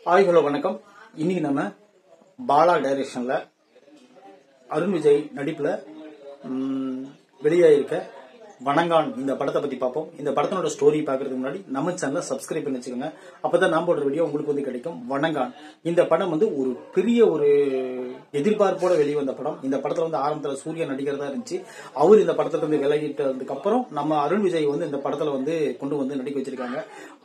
Hi hello வணக்கம். இன்னைக்கு நம்ம பாலா டைரக்ஷன்ல அருண் விஜய் நடிப்புல வெளியாயிருக்க வணங்கான் இந்த படத்தை பத்தி பார்ப்போம். இந்த படத்தோட ஸ்டோரி பாக்குறதுக்கு முன்னாடி நம்ம சேனலை சப்ஸ்கிரைப் பண்ணி வச்சுக்கோங்க. அப்பதான் நான் போடுற வீடியோ உங்களுக்கு வந்து கிடைக்கும். வணங்கான் இந்த படம் வந்து ஒரு பெரிய ஒரு எதிர்பார்ப்போட வெளிவந்த படம். இந்த படத்துல வந்து ஆரம்பத்துல சூர்யா நடிக்கிறதா இருந்துச்சு. அவர் இந்த படத்துல இருந்து விலகிட்டதுக்கு அப்புறம் நம்ம அருண் விஜய் வந்து இந்த படத்துல வந்து கொண்டு வந்து நடிக்க வச்சிருக்காங்க.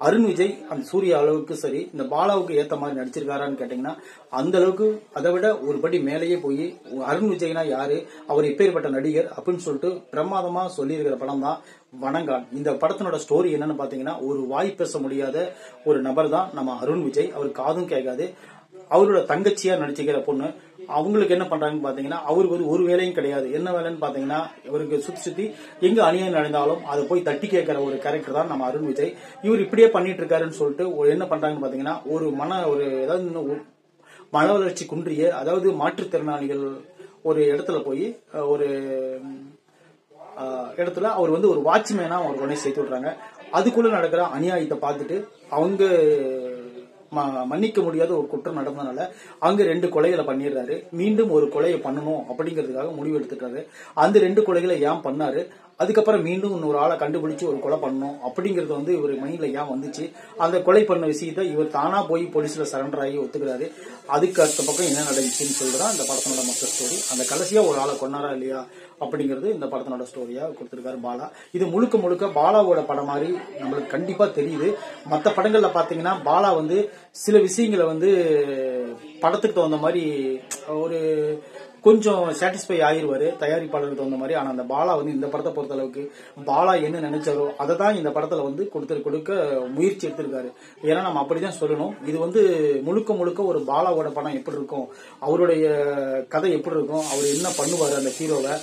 அருண் விஜய் அந்த சூர்யா அளவுக்கு சரி, இந்த பாலாவுக்கு ஏத்த மாதிரி நடிச்சிருக்காரான்னு கேட்டீங்கன்னா அந்த அளவுக்கு, அதை விட ஒரு படி மேலேயே போய் அருண் விஜய்னா யாரு, அவர் எப்பேற்பட்ட நடிகர் அப்படின்னு சொல்லிட்டு பிரமாதமா சொல்லியிருக்கிற படம் தான் வணங்கான். இந்த படத்தினோட ஸ்டோரி என்னன்னு பாத்தீங்கன்னா, ஒரு வாய் பேச முடியாத ஒரு நபர் தான் நம்ம அருண் விஜய். அவர் காதும் கேட்காது. அவரோட தங்கச்சியா நடிச்சுக்கிற பொண்ணு, அவங்களுக்கு என்ன பண்றாங்கன்னு பாத்தீங்கன்னா, அவருக்கு ஒரு வேலையும் கிடையாது. என்ன வேலைன்னு பாத்தீங்கன்னா, இவருக்கு சுத்தி சுத்தி எங்க அநியாயம் நடந்தாலும் அதை போய் தட்டி கேட்கிற ஒரு கேரக்டர் தான் நம்ம அருண் விஜய். இவர் இப்படியே பண்ணிட்டு இருக்காருன்னு சொல்லிட்டு என்ன பண்றாங்கன்னு பாத்தீங்கன்னா, ஏதாவது மன வளர்ச்சி குன்றிய, அதாவது மாற்றுத்திறனாளிகள் ஒரு இடத்துல போய் ஒரு இடத்துல அவர் வந்து ஒரு வாட்ச்மேனா அவர் கொண்டு சேர்த்து விடுறாங்க. அதுக்குள்ள நடக்கிற அநியாயத்தை பார்த்துட்டு அவங்க மன்னிக்க முடியாத ஒரு குற்றம் நடந்ததுனால அங்க 2 கொலைகளை பண்ணிடுறாரு. மீண்டும் ஒரு கொலையை பண்ணணும் அப்படிங்கிறதுக்காக முடிவு எடுத்துட்டாரு. அந்த 2 கொலைகளை ஏன் பண்ணாரு, அதுக்கப்புறம் மீண்டும் இன்னொரு ஆளை கண்டுபிடிச்சு ஒரு கொலை பண்ணணும் அப்படிங்கறது வந்து இவர் மைண்ட்ல ஏன் வந்துச்சு, அந்த கொலை பண்ண விஷயத்த இவர் தானா போய் போலீஸ்ல சரண்டர் ஆகி ஒத்துக்கிறாரு. அதுக்கு அடுத்த பக்கம் என்ன நடந்துச்சுன்னு சொல்றதா இந்த படத்தினோட மொத்த ஸ்டோரி. அந்த கடைசியா ஒரு ஆளை கொண்டாரா இல்லையா அப்படிங்கிறது இந்த படத்தினோட ஸ்டோரியா கொடுத்திருக்காரு பாலா. இது முழுக்க முழுக்க பாலாவோட படம் மாதிரி நம்மளுக்கு கண்டிப்பா தெரியுது. மற்ற படங்கள்ல பாத்தீங்கன்னா பாலா வந்து சில விஷயங்களை வந்து படத்துக்கு தகுந்த மாதிரி ஒரு கொஞ்சம் சாட்டிஸ்ஃபை ஆயிருவாரு தயாரிப்பாளருக்கு தகுந்த மாதிரி. ஆனா அந்த பாலா வந்து இந்த படத்தை பொறுத்த அளவுக்கு பாலா என்ன நினைச்சாரோ அதை தான் இந்த படத்துல வந்து கொடுக்க முயற்சி எடுத்திருக்காரு. ஏன்னா நம்ம அப்படிதான் சொல்லணும். இது வந்து முழுக்க முழுக்க ஒரு பாலாவோட படம் எப்படி இருக்கும், அவருடைய கதை எப்படி இருக்கும், அவர் என்ன பண்ணுவாரு அந்த ஹீரோவை,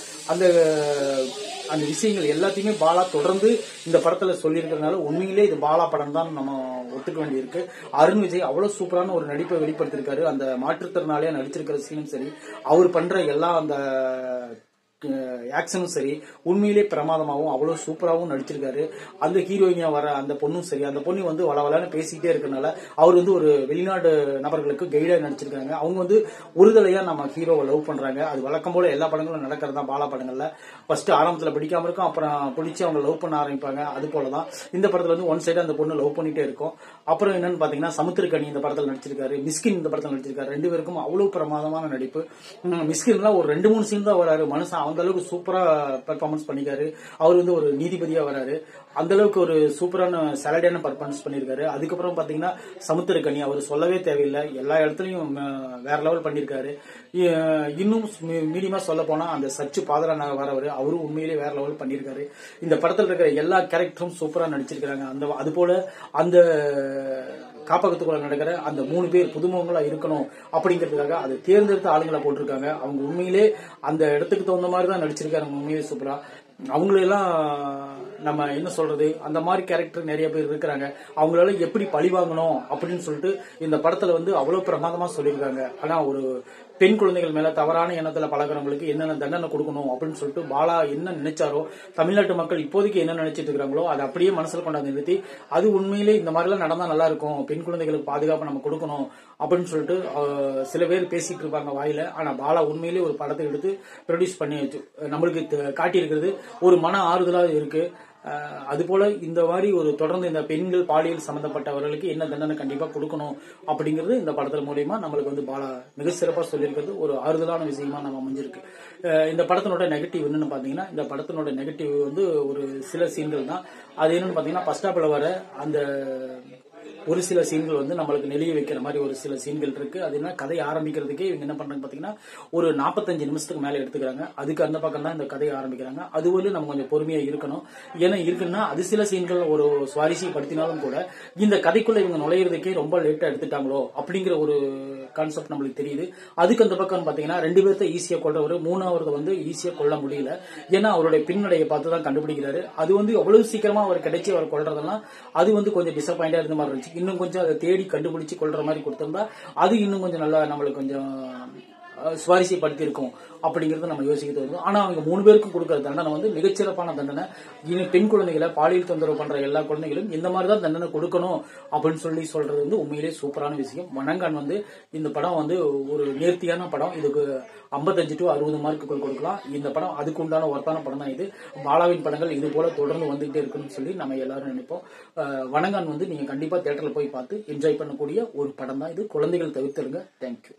அந்த விஷயங்கள் எல்லாத்தையுமே பாலா தொடர்ந்து இந்த படத்துல சொல்லியிருக்கிறதுனால உண்மையிலே இது பாலா படம் தான் நம்ம ஒத்துக்க வேண்டியிருக்கு. அருண் விஜய் அவ்வளவு சூப்பரான ஒரு நடிப்பை வெளிப்படுத்திருக்காரு. அந்த மாற்றுத்திறனாளியா நடிச்சிருக்கிற சீனும் சரி, அவர் பண்ற எல்லா அந்த ஆக்ஷனும் சரி, உண்மையிலே பிரமாதமாகவும் அவ்வளவு சூப்பராகவும் நடிச்சிருக்காரு. அந்த ஹீரோயினியா வர அந்த பொண்ணும் சரி, அந்த பொண்ணு வந்து வளவலன்னு பேசிக்கிட்டே இருக்கனால அவர் வந்து ஒரு வெளிநாடு நபர்களுக்கு கைடா நடிச்சிருக்காங்க. அவங்க வந்து ஒருதலையா நம்ம ஹீரோவை லவ் பண்றாங்க. அது வழக்கம் போல எல்லா படங்களும் நடக்கிறதா பாலா படங்கள்ல. ஃபர்ஸ்ட் ஆரம்பத்துல பிடிக்காம இருக்கும், அப்புறம் பிடிச்சி அவங்க லவ் பண்ண ஆரம்பிப்பாங்க. அது போலதான் இந்த படத்துல வந்து ஒன் சைடு அந்த பொண்ணு லவ் பண்ணிட்டே இருக்கும். அப்புறம் என்னன்னு பாத்தீங்கன்னா, சமுத்திரக்கனி இந்த படத்துல நடிச்சிருக்காரு, மிஸ்கின் இந்த படத்துல நடிச்சிருக்காரு. 2 பேருக்கும் அவ்வளவு பிரமாதமான நடிப்பு. மிஸ்கின்லாம் ஒரு 2-3 சீன் தான் வராரு. மனுஷன் அந்த அளவுக்கு சூப்பரா பெர்ஃபார்மன்ஸ் பண்ணிருக்காரு. அவர் வந்து ஒரு நீதிபதியா வராரு. அந்த அளவுக்கு ஒரு சூப்பரான சாலடியான பெர்ஃபார்மன்ஸ் பண்ணிருக்காரு. அதுக்கப்புறம் பாத்தீங்கன்னா சமுத்திரக்கனி அவர் சொல்லவே தேவையில்லை, எல்லா இடத்துலயும் வேற லெவல் பண்ணிருக்காரு. இன்னும் மீடியமா சொல்ல போனா அந்த சச்சு பாதரா வரவர், அவரும் உண்மையிலேயே வேற லெவல் பண்ணிருக்காரு. இந்த படத்துல இருக்கிற எல்லா கேரக்டரும் சூப்பரா நடிச்சிருக்காங்க. அது போல அந்த காப்பகத்துக்குள்ள நடக்கிற அந்த 3 பேர் புதுமுகங்களா இருக்கணும் அப்படிங்கிறதுக்காக அதை தேர்ந்தெடுத்த ஆளுங்களை போட்டிருக்காங்க. அவங்க உண்மையிலே அந்த இடத்துக்கு தகுந்த மாதிரி தான் நடிச்சிருக்காங்க. உண்மையிலே சூப்பரா. அவங்களெல்லாம் நம்ம என்ன சொல்றது, அந்த மாதிரி கேரக்டர் நிறைய பேர் இருக்கிறாங்க. அவங்களால எப்படி பழி வாங்கணும் அப்படின்னு சொல்லிட்டு இந்த படத்துல வந்து அவ்வளவு பிரமாதமா சொல்லியிருக்காங்க. ஆனா ஒரு பெண் குழந்தைகள் மேல தவறான எண்ணத்துல பழகிறவங்களுக்கு என்னென்ன தண்டனை கொடுக்கணும் அப்படின்னு சொல்லிட்டு பாலா என்ன நினைச்சாரோ, தமிழ்நாட்டு மக்கள் இப்போதைக்கு என்ன நினைச்சிட்டு இருக்காங்களோ அதை அப்படியே மனசுல கொண்டாந்து நிறுத்தி, அது உண்மையிலே இந்த மாதிரி எல்லாம் நடந்தா நல்லா இருக்கும், பெண் குழந்தைகளுக்கு பாதுகாப்பு நம்ம கொடுக்கணும் அப்படின்னு சொல்லிட்டு சில பேர் பேசிட்டு இருப்பாங்க வாயில. ஆனா பாலா உண்மையிலே ஒரு படத்தை எடுத்து ப்ரொடியூஸ் பண்ணி நம்மளுக்கு காட்டி இருக்கிறது ஒரு மன ஆறுதலா இருக்கு. அதுபோல இந்த மாதிரி ஒரு தொடர்ந்து இந்த பெண்கள் பாலியல் சம்பந்தப்பட்டவர்களுக்கு என்ன தண்டனை கண்டிப்பா கொடுக்கணும் அப்படிங்கிறது இந்த படத்துல மூலியமா நம்மளுக்கு வந்து பாலா மிக சிறப்பா சொல்லியிருக்கிறது ஒரு ஆறுதலான விஷயமா நம்ம அமைஞ்சிருக்கு. இந்த படத்தினோட நெகட்டிவ் என்னன்னு பாத்தீங்கன்னா, இந்த படத்தினோட நெகட்டிவ் வந்து ஒரு சில சீன்கள் தான். அது என்னன்னு பாத்தீங்கன்னா, ஃபர்ஸ்ட் ஹாப்ல வர அந்த ஒரு சில சீன்கள் வந்து நம்மளுக்கு நெளிய வைக்கிற மாதிரி ஒரு சில சீன்கள் இருக்கு. அது என்ன, கதை ஆரம்பிக்கிறதுக்கே இவங்க என்ன பண்றாங்க பாத்தீங்கன்னா, ஒரு 45 நிமிஷத்துக்கு மேல எடுத்துக்கிறாங்க. அதுக்கு அந்த பக்கம் தான் இந்த கதையை ஆரம்பிக்கிறாங்க. அது வந்து நம்ம கொஞ்சம் பொறுமையா இருக்கணும். ஏன்னா இருக்குன்னா அது சில சீன்கள் ஒரு சுவாரஸ்யப்படுத்தினாலும் கூட இந்த கதைக்குள்ள இவங்க நுழையிறதுக்கே ரொம்ப லேட்டா எடுத்துட்டாங்களோ அப்படிங்கிற ஒரு கான்செப்ட் நம்மளுக்கு தெரியுது. அதுக்கு அந்த பக்கம் பாத்தீங்கன்னா 2 பேர்த்த ஈஸியா கொள்றவர், 3வது வந்து ஈஸியா கொள்ள முடியல. ஏன்னா அவருடைய பின்னடையை பார்த்து தான் கண்டுபிடிக்கிறாரு. அது வந்து அவ்வளவு சீக்கிரமா அவர் கிடைச்சி அவர் கொள்றதெல்லாம் அது வந்து கொஞ்சம் டிசப்பாயிண்டா இருந்த மாதிரி இருந்துச்சு. இன்னும் கொஞ்சம் அதை தேடி கண்டுபிடிச்சு கொள்ற மாதிரி கொடுத்திருந்தா அது இன்னும் கொஞ்சம் நல்லா நம்மளுக்கு கொஞ்சம் சுவாரஸ்யப்படுத்தி இருக்கும் அப்படிங்கறத நம்ம யோசிக்கிறது வருது. ஆனா அவங்க 3 பேருக்கும் கொடுக்கிற தண்டனை வந்து மிகச்சிறப்பான தண்டனை. பெண் குழந்தைகளை பாலியல் தொந்தரவு பண்ற எல்லா குழந்தைகளும் இந்த மாதிரிதான் தண்டனை கொடுக்கணும் அப்படின்னு சொல்றது வந்து உண்மையிலே சூப்பரான விஷயம். வணங்கான் வந்து இந்த படம் வந்து ஒரு நேர்த்தியான படம். இதுக்கு 55 to 60 மார்க்குகள் கொடுக்கலாம். இந்த படம் அதுக்கு உண்டான ஒர்த்தான படம் தான் இது. பாலாவின் படங்கள் இது போல தொடர்ந்து வந்துகிட்டே இருக்குன்னு சொல்லி நம்ம எல்லாரும் நினைப்போம். வணங்கான் வந்து நீங்க கண்டிப்பா தியேட்டர்ல போய் பார்த்து என்ஜாய் பண்ணக்கூடிய ஒரு படம் தான் இது. குழந்தைகள் தவிர்த்துருங்க. தேங்க்யூ.